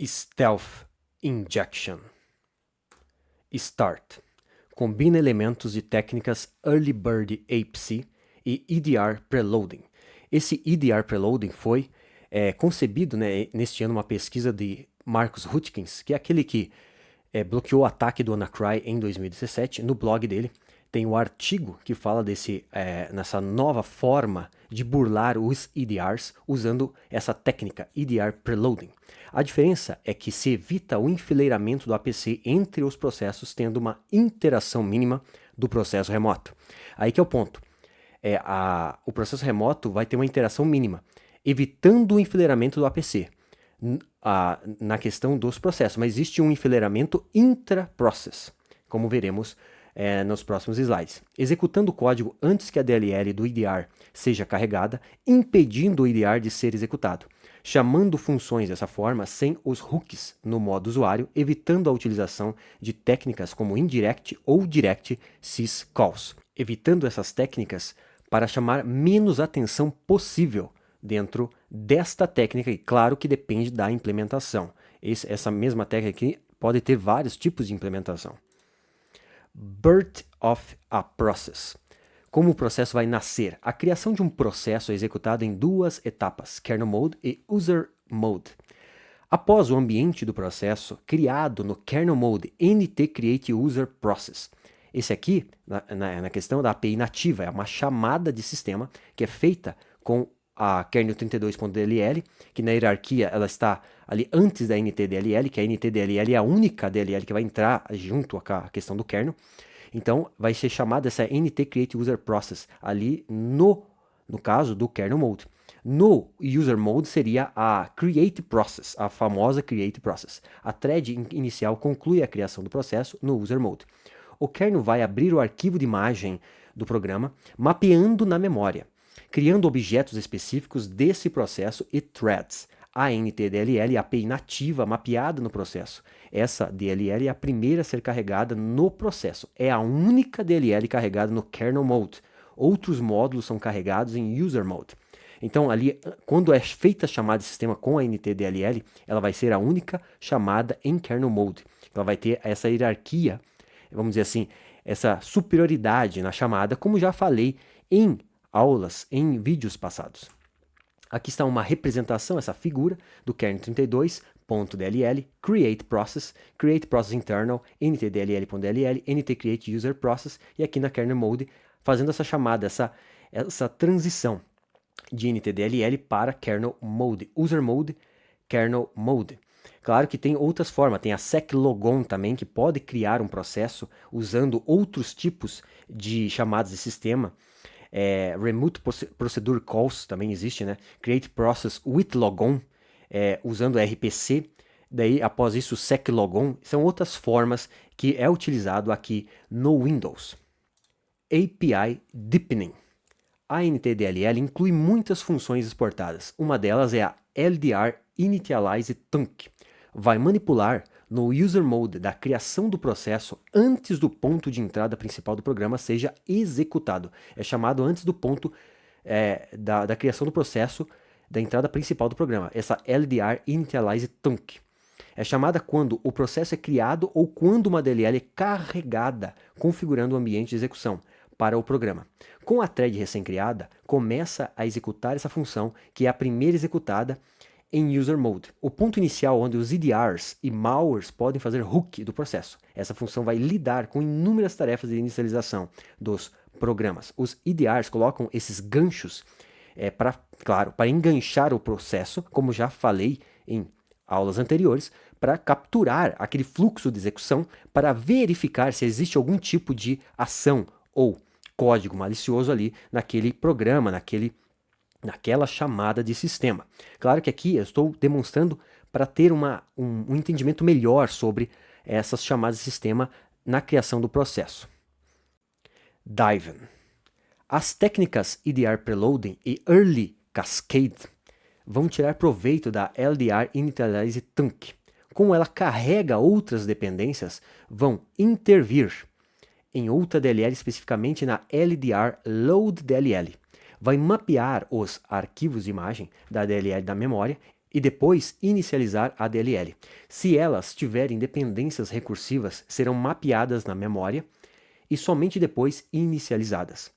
Stealth Injection. Start. Combina elementos de técnicas Early Bird APC e EDR Preloading. Esse EDR Preloading foi concebido neste ano uma pesquisa de Marcus Hutchins, que é aquele que bloqueou o ataque do WannaCry em 2017. No blog dele tem um artigo que fala nessa nova forma de burlar os EDRs usando essa técnica EDR Preloading. A diferença é que se evita o enfileiramento do APC entre os processos, tendo uma interação mínima do processo remoto. Aí que é o ponto. O processo remoto vai ter uma interação mínima, evitando o enfileiramento do APC na questão dos processos, mas existe um enfileiramento intra-process, como veremos nos próximos slides, executando o código antes que a DLL do EDR seja carregada, impedindo o EDR de ser executado, chamando funções dessa forma sem os hooks no modo usuário, evitando a utilização de técnicas como indirect ou direct syscalls, evitando essas técnicas para chamar menos atenção possível dentro desta técnica, e claro que depende da implementação. Essa mesma técnica aqui pode ter vários tipos de implementação. Birth of a process. Como o processo vai nascer? A criação de um processo é executada em duas etapas, kernel mode e user mode. Após o ambiente do processo criado no kernel mode, NT create user process. Esse aqui, na questão da API nativa, é uma chamada de sistema que é feita com a kernel 32.dll, que na hierarquia ela está ali antes da NTDLL, que a NTDLL é a única DLL que vai entrar junto com a questão do kernel. Então, vai ser chamada essa NT Create User Process ali no caso do kernel mode. No user mode seria a Create Process, a famosa Create Process. A thread inicial conclui a criação do processo no user mode. O kernel vai abrir o arquivo de imagem do programa, mapeando na memória, criando objetos específicos desse processo e threads. A NTDLL é a API nativa mapeada no processo. Essa DLL é a primeira a ser carregada no processo. É a única DLL carregada no kernel mode. Outros módulos são carregados em user mode. Então, ali, quando é feita a chamada de sistema com a NTDLL, ela vai ser a única chamada em kernel mode. Ela vai ter essa hierarquia, vamos dizer assim, essa superioridade na chamada, como já falei em aulas, em vídeos passados. Aqui está uma representação, essa figura do kernel 32.dll, create process internal, ntdll.dll, nt create user process, e aqui na kernel mode, fazendo essa chamada, essa transição de ntdll para kernel mode, user mode, kernel mode. Claro que tem outras formas, tem a seclogon também, que pode criar um processo usando outros tipos de chamadas de sistema. Remote Procedure Calls também existe, né? Create Process with Logon, usando RPC. Daí, após isso, seclogon. São outras formas que é utilizado aqui no Windows. API Deepening. A NTDLL inclui muitas funções exportadas. Uma delas é a LDR Initialize Tunc. Vai manipular no user mode da criação do processo antes do ponto de entrada principal do programa seja executado. É chamado antes do ponto da criação do processo da entrada principal do programa. Essa LDR Initialize Tunc. É chamada quando o processo é criado ou quando uma DLL é carregada, configurando o ambiente de execução para o programa. Com a thread recém-criada, começa a executar essa função, que é a primeira executada em user mode, o ponto inicial onde os EDRs e malwares podem fazer hook do processo. Essa função vai lidar com inúmeras tarefas de inicialização dos programas. Os EDRs colocam esses ganchos para enganchar o processo, como já falei em aulas anteriores, para capturar aquele fluxo de execução, para verificar se existe algum tipo de ação ou código malicioso ali naquele programa, naquela chamada de sistema. Claro que aqui eu estou demonstrando para ter um entendimento melhor sobre essas chamadas de sistema na criação do processo. Diven. As técnicas EDR Preloading e Early Cascade vão tirar proveito da LDR Initialize Tunc. Como ela carrega outras dependências, vão intervir em outra DLL, especificamente na LDR Load DLL. Vai mapear os arquivos de imagem da DLL da memória e depois inicializar a DLL. Se elas tiverem dependências recursivas, serão mapeadas na memória e somente depois inicializadas.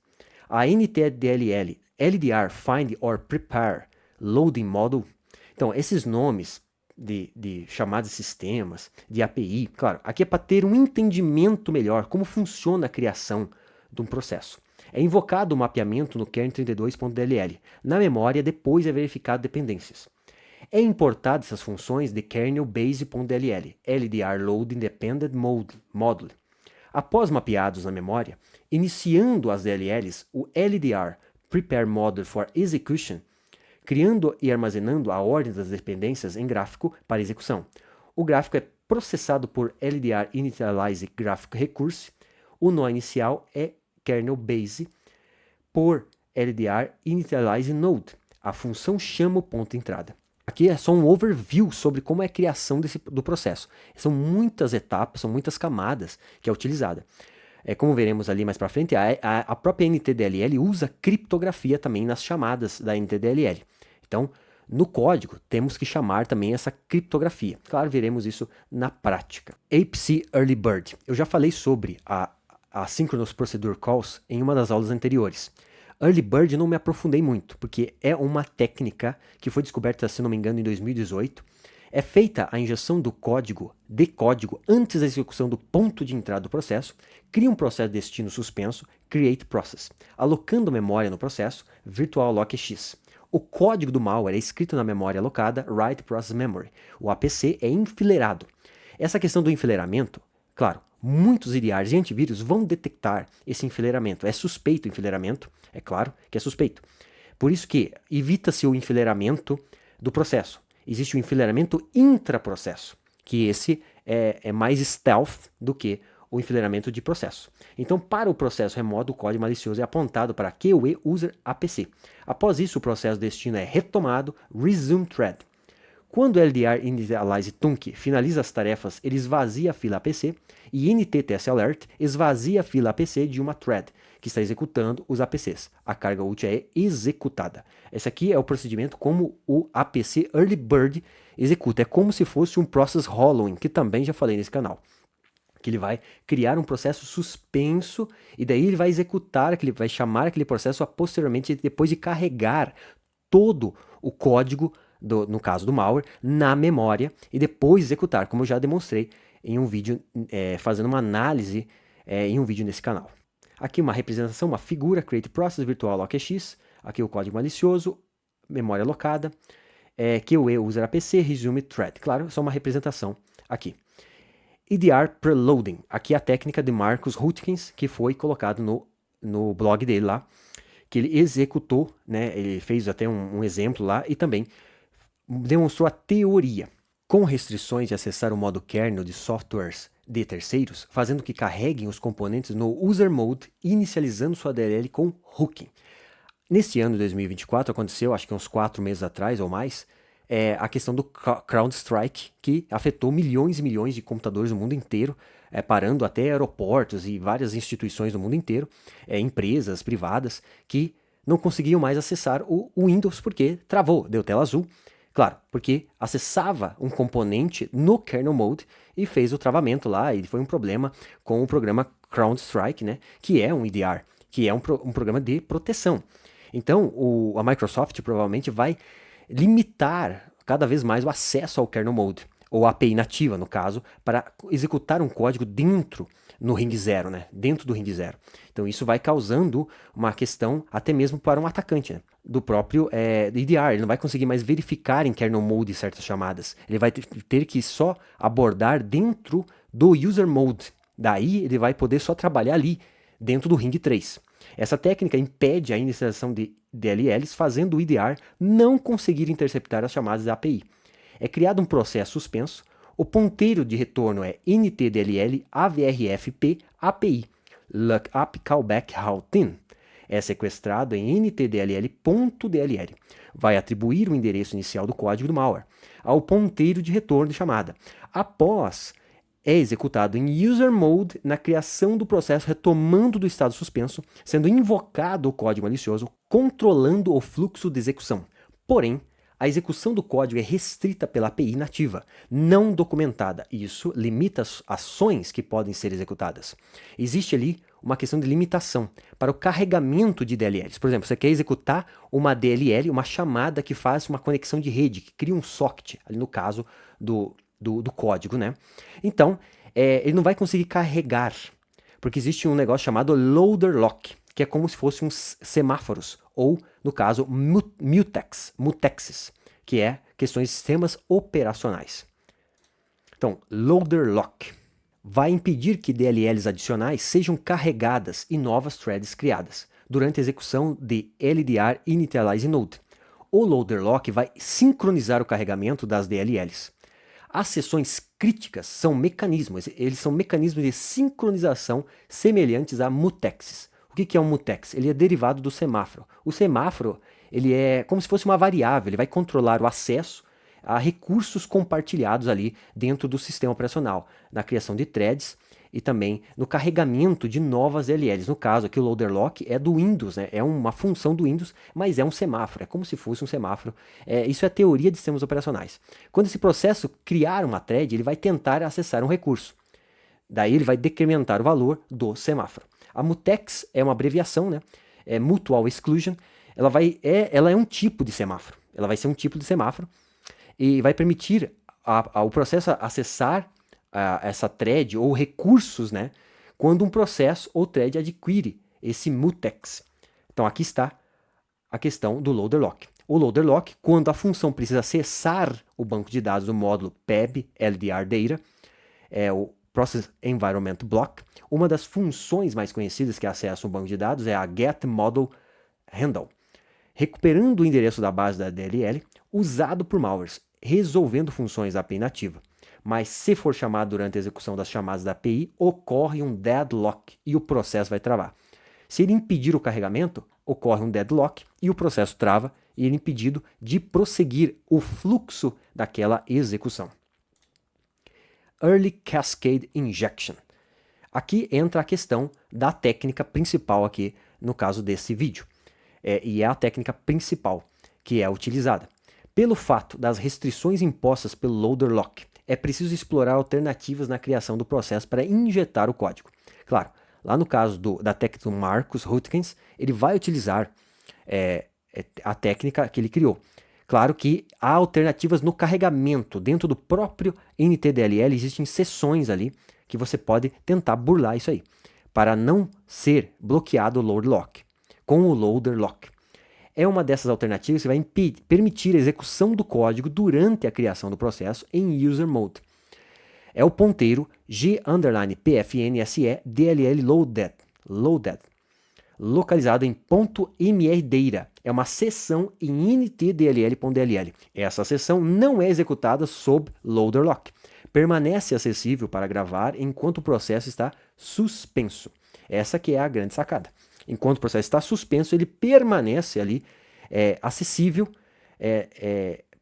A NTDLL, LDR Find or Prepare Loading Model. Então, esses nomes de chamadas de sistemas, de API, claro, aqui é para ter um entendimento melhor como funciona a criação de um processo. É invocado o mapeamento no kernel 32.dll. Na memória, depois é verificado dependências. É importado essas funções de kernel base.dll, LDR Load Independent Module. Após mapeados na memória, iniciando as DLLs, o LDR Prepare Module for Execution, criando e armazenando a ordem das dependências em gráfico para execução. O gráfico é processado por LDR Initialize Graphic Recurse. O nó inicial é kernel base por LDR Initialize Node. A função chama o ponto de entrada. Aqui é só um overview sobre como é a criação do processo. São muitas etapas, são muitas camadas que é utilizada. Como veremos ali mais para frente, a própria NTDLL usa criptografia também nas chamadas da NTDLL. Então, no código, temos que chamar também essa criptografia. Claro, veremos isso na prática. APC Early Bird. Eu já falei sobre a Asynchronous Procedure Calls em uma das aulas anteriores. Early Bird não me aprofundei muito, porque é uma técnica que foi descoberta, se não me engano, em 2018. É feita a injeção de código antes da execução do ponto de entrada do processo, cria um processo de destino suspenso, create process, alocando memória no processo, virtual lock x. O código do malware é escrito na memória alocada, write process memory. O APC é enfileirado. Essa questão do enfileiramento, claro, muitos EDRs e antivírus vão detectar esse enfileiramento. É suspeito o enfileiramento, é claro que é suspeito. Por isso que evita-se o enfileiramento do processo. Existe o enfileiramento intraprocesso, que esse é mais stealth do que o enfileiramento de processo. Então, para o processo remoto, o código malicioso é apontado para QE User APC. Após isso, o processo destino é retomado, resume thread. Quando o LDR Initialize Tunc finaliza as tarefas, ele esvazia a fila APC e NTTS Alert esvazia a fila APC de uma thread que está executando os APCs. A carga útil é executada. Esse aqui é o procedimento como o APC Early Bird executa. É como se fosse um process hollowing, que também já falei nesse canal. Que ele vai criar um processo suspenso e daí ele vai executar, vai chamar aquele processo posteriormente, depois de carregar todo o código, no caso do malware, na memória e depois executar, como eu já demonstrei em um vídeo, fazendo uma análise em um vídeo nesse canal. Aqui uma representação, uma figura, create process, virtual lock x, aqui o código malicioso, memória alocada, QE user APC, resume thread. Claro, só uma representação aqui. EDR Preloading, aqui a técnica de Marcus Hutchins, que foi colocado no blog dele lá, que ele executou, né, ele fez até um exemplo lá e também demonstrou a teoria, com restrições de acessar o modo kernel de softwares de terceiros, fazendo que carreguem os componentes no user mode, inicializando sua DLL com hooking. Neste ano de 2024 aconteceu, acho que uns 4 meses atrás ou mais, a questão do CrowdStrike, que afetou milhões e milhões de computadores no mundo inteiro, parando até aeroportos e várias instituições do mundo inteiro, empresas privadas, que não conseguiam mais acessar o Windows porque travou, deu tela azul. Claro, porque acessava um componente no kernel mode e fez o travamento lá, e foi um problema com o programa CrowdStrike, né, que é um EDR, que é um programa de proteção. Então, a Microsoft provavelmente vai limitar cada vez mais o acesso ao kernel mode, ou API nativa, no caso, para executar um código dentro no ring 0, né? Dentro do ring 0. Então isso vai causando uma questão até mesmo para um atacante, né? Do próprio EDR. Ele não vai conseguir mais verificar em kernel mode certas chamadas. Ele vai ter que só abordar dentro do user mode. Daí ele vai poder só trabalhar ali, dentro do ring 3. Essa técnica impede a inicialização de DLLs, fazendo o EDR não conseguir interceptar as chamadas da API. É criado um processo suspenso, o ponteiro de retorno é NTDLL AVRFP API, Lookup Callback Routine. É sequestrado em ntdll.dll. Vai atribuir o endereço inicial do código do malware ao ponteiro de retorno de chamada. Após, é executado em user mode na criação do processo, retomando do estado suspenso, sendo invocado o código malicioso, controlando o fluxo de execução. Porém, a execução do código é restrita pela API nativa, não documentada. Isso limita as ações que podem ser executadas. Existe ali uma questão de limitação para o carregamento de DLLs. Por exemplo, você quer executar uma DLL, uma chamada que faz uma conexão de rede, que cria um socket, ali no caso do código, né? Então, ele não vai conseguir carregar, porque existe um negócio chamado loader lock, que é como se fossem uns semáforos, ou, no caso, mutexes, que é questões de sistemas operacionais. Então, loader lock vai impedir que DLLs adicionais sejam carregadas e novas threads criadas durante a execução de LDR Initialize Node. O loader lock vai sincronizar o carregamento das DLLs. As sessões críticas são mecanismos, eles são mecanismos de sincronização semelhantes a mutexes. O que é um mutex? Ele é derivado do semáforo. O semáforo, ele é como se fosse uma variável, ele vai controlar o acesso a recursos compartilhados ali dentro do sistema operacional, na criação de threads e também no carregamento de novas DLLs. No caso aqui o loader lock é do Windows, né? É uma função do Windows, mas é um semáforo, é como se fosse um semáforo. Isso é a teoria de sistemas operacionais. Quando esse processo criar uma thread, ele vai tentar acessar um recurso. Daí ele vai decrementar o valor do semáforo. A mutex é uma abreviação, né? É Mutual Exclusion. Ela é um tipo de semáforo. Ela vai ser um tipo de semáforo e vai permitir ao processo acessar essa thread ou recursos, né, quando um processo ou thread adquire esse mutex. Então aqui está a questão do loader lock. O loader lock, quando a função precisa acessar o banco de dados do módulo PEB LDR Data, é o Process Environment Block. Uma das funções mais conhecidas que acessa o banco de dados é a Get Model Handle, recuperando o endereço da base da DLL usado por malwares, resolvendo funções da API nativa. Mas se for chamado durante a execução das chamadas da API, ocorre um deadlock e o processo vai travar. Se ele impedir o carregamento, ocorre um deadlock e o processo trava e ele é impedido de prosseguir o fluxo daquela execução. Early Cascade Injection. Aqui entra a questão da técnica principal aqui no caso desse vídeo. E é a técnica principal que é utilizada. Pelo fato das restrições impostas pelo loader lock, é preciso explorar alternativas na criação do processo para injetar o código. Claro, lá no caso da técnica do Marcus Heutkens, ele vai utilizar a técnica que ele criou. Claro que há alternativas no carregamento. Dentro do próprio NTDLL existem seções ali que você pode tentar burlar isso aí, para não ser bloqueado o load lock, com o loader lock. É uma dessas alternativas que vai permitir a execução do código durante a criação do processo em user mode. É o ponteiro g_pfnse DLL loaded, localizado em .mrdata. É uma seção em initdll.dll. Essa seção não é executada sob loader lock. Permanece acessível para gravar enquanto o processo está suspenso. Essa que é a grande sacada. Enquanto o processo está suspenso, ele permanece ali acessível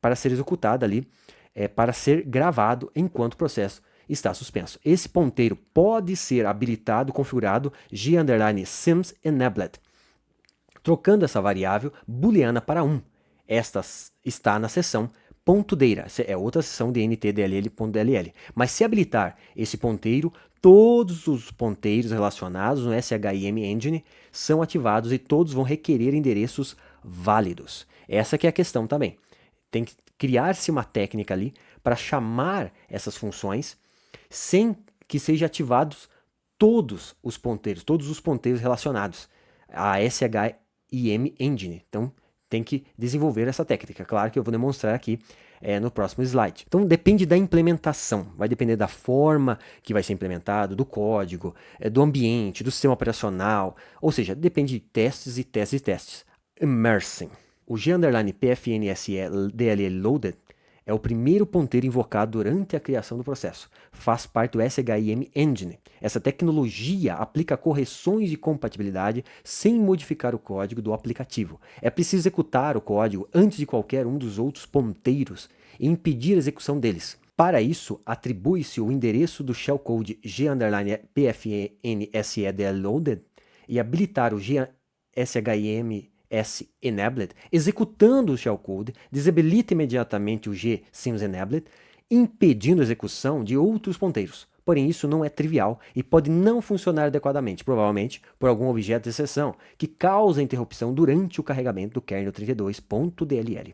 para ser executado ali, para ser gravado enquanto o processo está suspenso. Esse ponteiro pode ser habilitado, configurado g_sims enabled, trocando essa variável booleana para 1. Esta está na seção .data, é outra seção de ntdll.dll. Mas se habilitar esse ponteiro, todos os ponteiros relacionados no SHIM Engine são ativados e todos vão requerer endereços válidos. Essa que é a questão também. Tem que criar-se uma técnica ali para chamar essas funções sem que sejam ativados todos os ponteiros relacionados a SHIM Engine. Então, tem que desenvolver essa técnica. Claro que eu vou demonstrar aqui no próximo slide. Então depende da implementação, vai depender da forma que vai ser implementado, do código, do ambiente, do sistema operacional, ou seja, depende de testes e testes e testes. Immersing. O g_pfnse DLL loaded é o primeiro ponteiro invocado durante a criação do processo. Faz parte do SHIM Engine. Essa tecnologia aplica correções de compatibilidade sem modificar o código do aplicativo. É preciso executar o código antes de qualquer um dos outros ponteiros e impedir a execução deles. Para isso, atribui-se o endereço do shellcode g_pfnse DLL loaded e habilitar o shim enabled, executando o shellcode, desabilita imediatamente o g-sims-enabled, impedindo a execução de outros ponteiros. Porém, isso não é trivial e pode não funcionar adequadamente, provavelmente por algum objeto de exceção, que causa interrupção durante o carregamento do kernel 32.dll.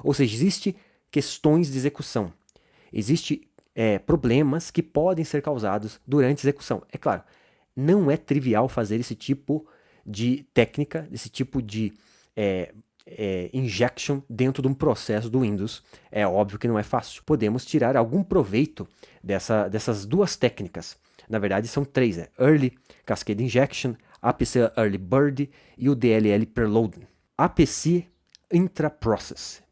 Ou seja, existem questões de execução. Existem problemas que podem ser causados durante a execução. É claro, não é trivial fazer esse tipo de técnica, esse tipo de injection dentro de um processo do Windows. É óbvio que não é fácil. Podemos tirar algum proveito dessas duas técnicas. Na verdade, são três, né? Early Cascade Injection, APC Early Bird e o DLL Preloading. APC Intra-Process.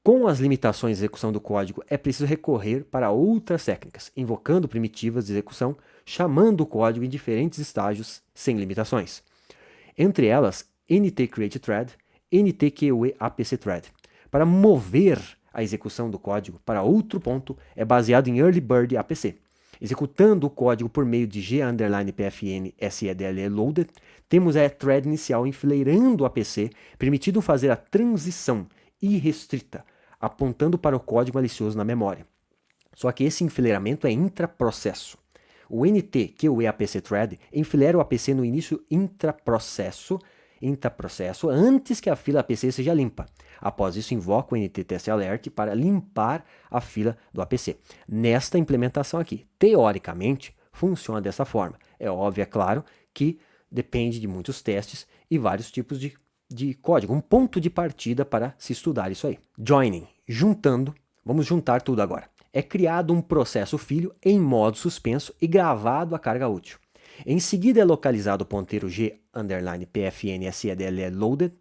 Com as limitações de execução do código, é preciso recorrer para outras técnicas, invocando primitivas de execução, chamando o código em diferentes estágios sem limitações. Entre elas, ntCreateThread, ntQEAPCThread. Para mover a execução do código para outro ponto, é baseado em Early Bird APC. Executando o código por meio de g_pfn sedll loaded, temos a thread inicial enfileirando o APC, permitindo fazer a transição irrestrita, apontando para o código malicioso na memória. Só que esse enfileiramento é intraprocesso. O ntQEAPCThread enfileira o APC no início intraprocesso, antes que a fila APC seja limpa. Após isso, invoca o NTTestAlert para limpar a fila do APC. Nesta implementação aqui, teoricamente, funciona dessa forma. É óbvio, é claro, que depende de muitos testes e vários tipos de código. Um ponto de partida para se estudar isso aí. Joining, juntando, vamos juntar tudo agora. É criado um processo filho em modo suspenso e gravado a carga útil. Em seguida é localizado o ponteiro g_pfn sedll loaded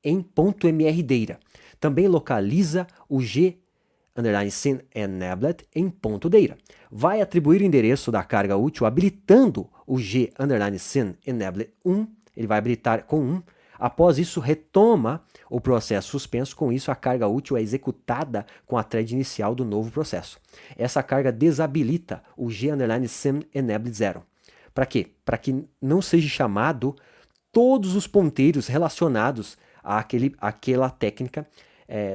em .mrdeira. Também localiza o g_sim_enabled em .deira. Vai atribuir o endereço da carga útil habilitando o g_sim_enabled 1, ele vai habilitar com 1. Após isso, retoma o processo suspenso. Com isso, a carga útil é executada com a thread inicial do novo processo. Essa carga desabilita o g_sim_enabled 0. Para quê? Para que não seja chamado todos os ponteiros relacionados àquela técnica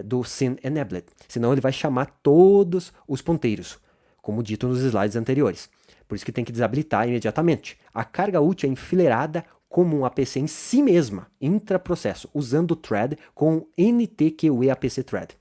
do sim_enabled. Senão ele vai chamar todos os ponteiros, como dito nos slides anteriores. Por isso que tem que desabilitar imediatamente. A carga útil é enfileirada como um APC em si mesma, intraprocesso, usando o thread com ntQEAPCThread.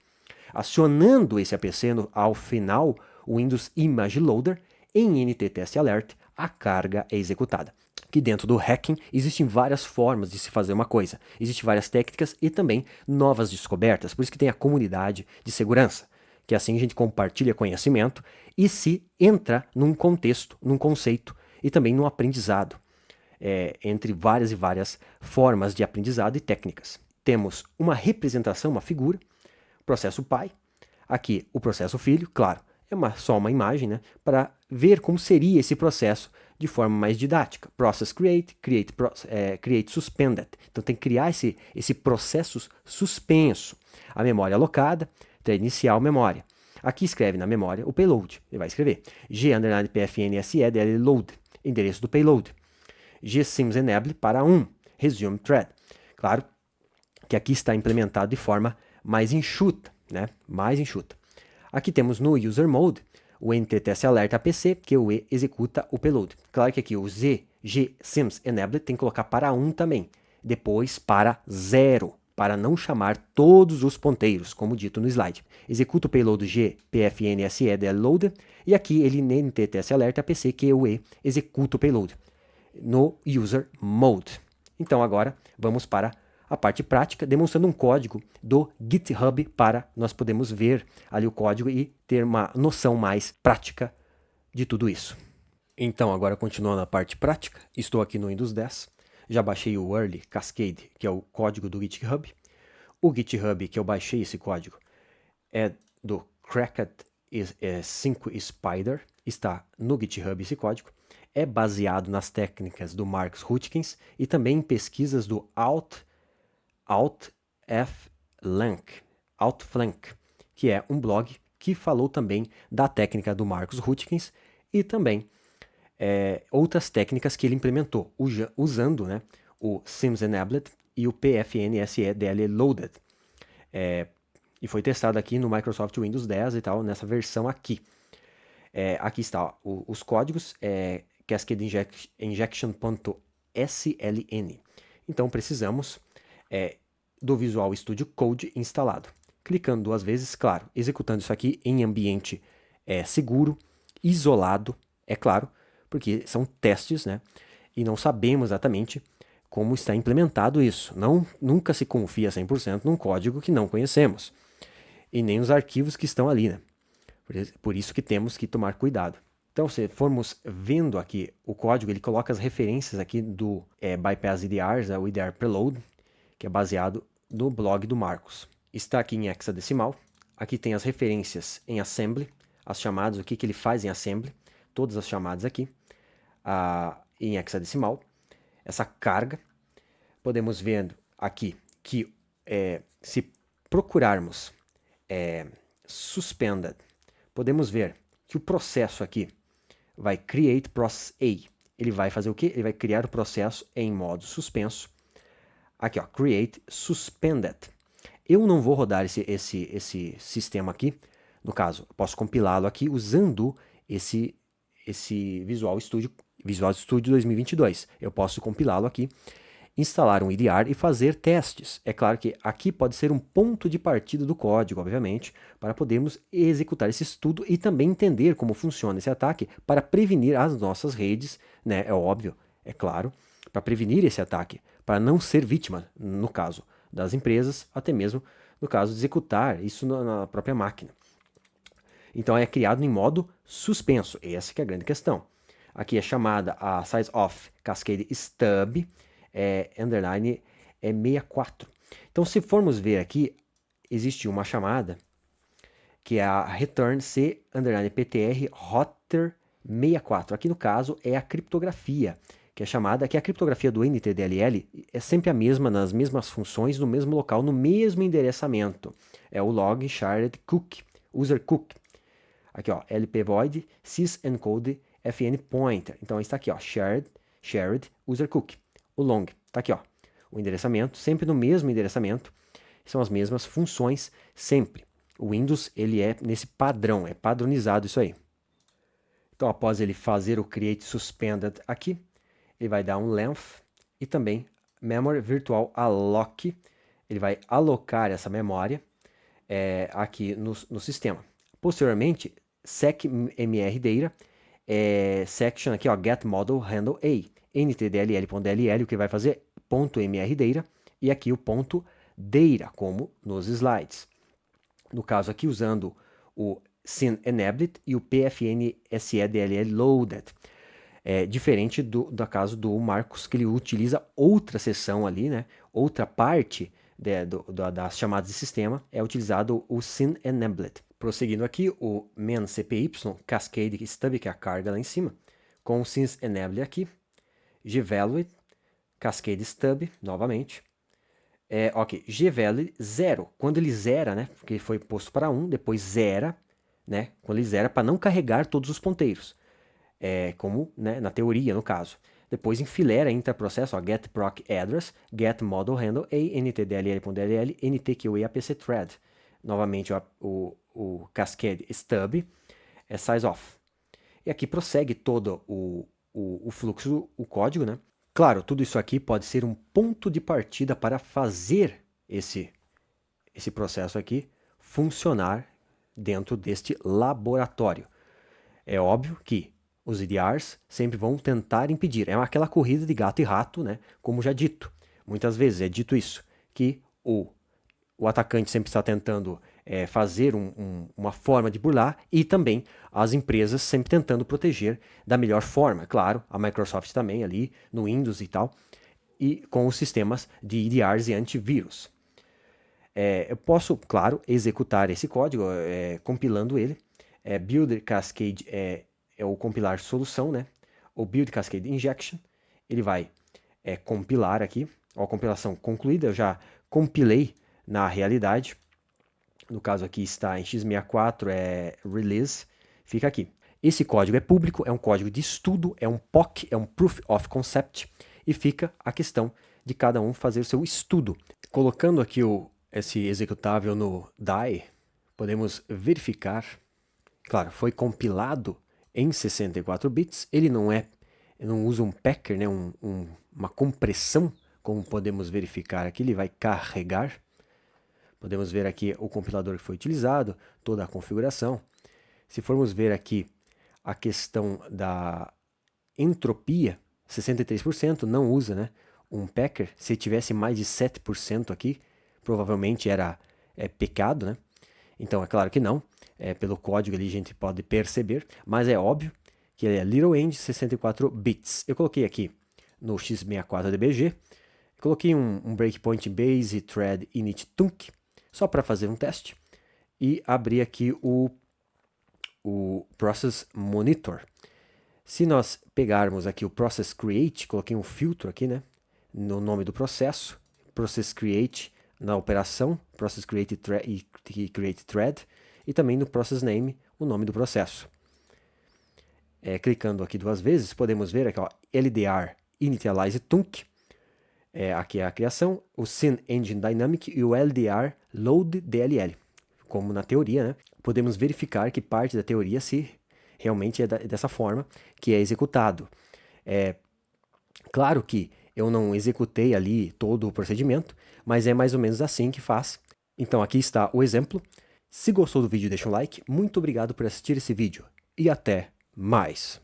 Acionando esse APC ao final, o Windows Image Loader, em NTTestAlert, a carga é executada. Que dentro do hacking existem várias formas de se fazer uma coisa. Existem várias técnicas e também novas descobertas. Por isso que tem a comunidade de segurança, que assim a gente compartilha conhecimento e se entra num contexto, num conceito e também num aprendizado. Entre várias e várias formas de aprendizado e técnicas. Temos uma representação, uma figura, processo pai, aqui o processo filho, claro, é só uma imagem, né, para ver como seria esse processo de forma mais didática. Process create suspended. Então tem que criar esse processo suspenso. A memória alocada, thread inicial, memória. Aqui escreve na memória o payload. Ele vai escrever g_pfn sedll load, endereço do payload. g_sims_enable para 1, resume thread. Claro que aqui está implementado de forma mais enxuta, né? Mais enxuta. Aqui temos no user mode o NTTestAlert APC, que executa o payload. Claro que aqui o g_sims_enable tem que colocar para 1 também. Depois para 0, para não chamar todos os ponteiros, como dito no slide. Executa o payload g_pfn sedll loader e aqui ele NTTestAlert APC, que executa o payload no user mode. Então agora vamos para a parte prática, demonstrando um código do GitHub para nós podermos ver ali o código e ter uma noção mais prática de tudo isso. Então agora continuando a parte prática, estou aqui no Windows 10, já baixei o Early Cascade, que é o código do GitHub. O GitHub que eu baixei esse código é do Cracked 5 Spider, está no GitHub esse código. É baseado nas técnicas do Marcus Hutchins e também em pesquisas do Outflank, que é um blog que falou também da técnica do Marcus Hutchins e também outras técnicas que ele implementou, usando, né, o sims_enabled e o pfnsdll loaded. E foi testado aqui no Microsoft Windows 10 e tal, nessa versão aqui. Aqui está os códigos, Cascade Injection.sln. Então precisamos do Visual Studio Code instalado. Clicando 2 vezes, claro, executando isso aqui em ambiente seguro, isolado, é claro, porque são testes, né? E não sabemos exatamente como está implementado isso. Nunca se confia 100% num código que não conhecemos. E nem os arquivos que estão ali, né? Por isso que temos que tomar cuidado. Então, se formos vendo aqui o código, ele coloca as referências aqui do Bypass EDRs, o EDR Preload, que é baseado no blog do Marcos. Está aqui em hexadecimal. Aqui tem as referências em assembly, as chamadas, o que ele faz em assembly, todas as chamadas aqui, em hexadecimal. Essa carga, podemos ver aqui que se procurarmos suspended, podemos ver que o processo aqui vai create process A. Ele vai fazer o quê? Ele vai criar o processo em modo suspenso. Aqui, ó, create suspended. Eu não vou rodar esse sistema aqui. No caso, posso compilá-lo aqui usando esse Visual Studio 2022. Eu posso compilá-lo aqui, instalar um EDR e fazer testes. É claro que aqui pode ser um ponto de partida do código, obviamente, para podermos executar esse estudo e também entender como funciona esse ataque para prevenir as nossas redes, né? É óbvio, é claro, para prevenir esse ataque, para não ser vítima, no caso das empresas, até mesmo no caso de executar isso na própria máquina. Então é criado em modo suspenso, essa que é a grande questão. Aqui é chamada a size of Cascade Stub, underline 64. Então, se formos ver aqui, existe uma chamada que é a return c underline ptr router 64. Aqui no caso é a criptografia, que é chamada, que a criptografia do NTDLL é sempre a mesma, nas mesmas funções, no mesmo local, no mesmo endereçamento. É o log shared cookie, user cookie. Aqui, ó, lp void sys encode fn pointer. Então está aqui, ó, shared user cookie. O long, tá aqui, ó, o endereçamento, sempre no mesmo endereçamento, são as mesmas funções sempre. O Windows, ele é nesse padrão, é padronizado isso aí. Então, após ele fazer o create suspended aqui, ele vai dar um length e também memory virtual alloc. Ele vai alocar essa memória aqui no sistema. Posteriormente, secmrdata, section aqui, ó, get model handle a. ntdll.dll, o que vai fazer .mrdata, e aqui o ponto data, como nos slides. No caso aqui, usando o SYN enabled e o pfnsdll loaded. Diferente do caso do Marcos, que ele utiliza outra seção ali, né? Outra parte das chamadas de sistema, é utilizado o SYN enabled. Prosseguindo aqui, o main cpy, cascade stub, que é a carga lá em cima, com o SYN enabled aqui, gvalue, cascade stub, novamente. Ok, gvalue 0, quando ele zera, né? Porque foi posto para 1, depois zera, né? Quando ele zera, para não carregar todos os ponteiros. Como, né, na teoria, no caso. Depois enfileira interprocesso, ó, get proc address, get model handle a, ntdll.dll, ntqa apc thread. Novamente o cascade stub, size off. E aqui prossegue todo o fluxo, o código, né? Claro, tudo isso aqui pode ser um ponto de partida para fazer esse processo aqui funcionar dentro deste laboratório. É óbvio que os EDRs sempre vão tentar impedir. É aquela corrida de gato e rato, né? Como já dito. Muitas vezes é dito isso, que o atacante sempre está tentando fazer uma forma de burlar, e também as empresas sempre tentando proteger da melhor forma. Claro, a Microsoft também ali no Windows e tal, e com os sistemas de EDRs e antivírus. Eu posso, claro, executar esse código compilando ele. Build Cascade é o compilar solução, né? O Build Cascade Injection, ele vai compilar aqui. Ó, a compilação concluída, eu já compilei na realidade. No caso aqui está em x64, release, fica aqui. Esse código é público, é um código de estudo, é um POC, é um Proof of Concept, e fica a questão de cada um fazer seu estudo. Colocando aqui esse executável no DAI, podemos verificar, claro, foi compilado em 64 bits, ele não usa um packer, né, uma compressão, como podemos verificar aqui, ele vai carregar. Podemos ver aqui o compilador que foi utilizado, toda a configuração. Se formos ver aqui a questão da entropia, 63% não usa, né, um packer. Se tivesse mais de 7% aqui, provavelmente era pecado, né? Então é claro que não, pelo código ali a gente pode perceber, mas é óbvio que ele é Little End 64 bits. Eu coloquei aqui no x64dbg, coloquei um breakpoint base thread init tunc, só para fazer um teste, e abri aqui o process monitor. Se nós pegarmos aqui o process create, coloquei um filtro aqui, né, no nome do processo, process create na operação, process create e create thread, e também no process name, o nome do processo. Clicando aqui 2 vezes, podemos ver aqui, ó, LDR initialize tunc, aqui é a criação, o Scene Engine Dynamic e o LDR load DLL. Como na teoria, né, podemos verificar que parte da teoria se realmente é dessa forma que é executado. Claro que eu não executei ali todo o procedimento, mas é mais ou menos assim que faz. Então aqui está o exemplo. Se gostou do vídeo, deixa um like. Muito obrigado por assistir esse vídeo e até mais!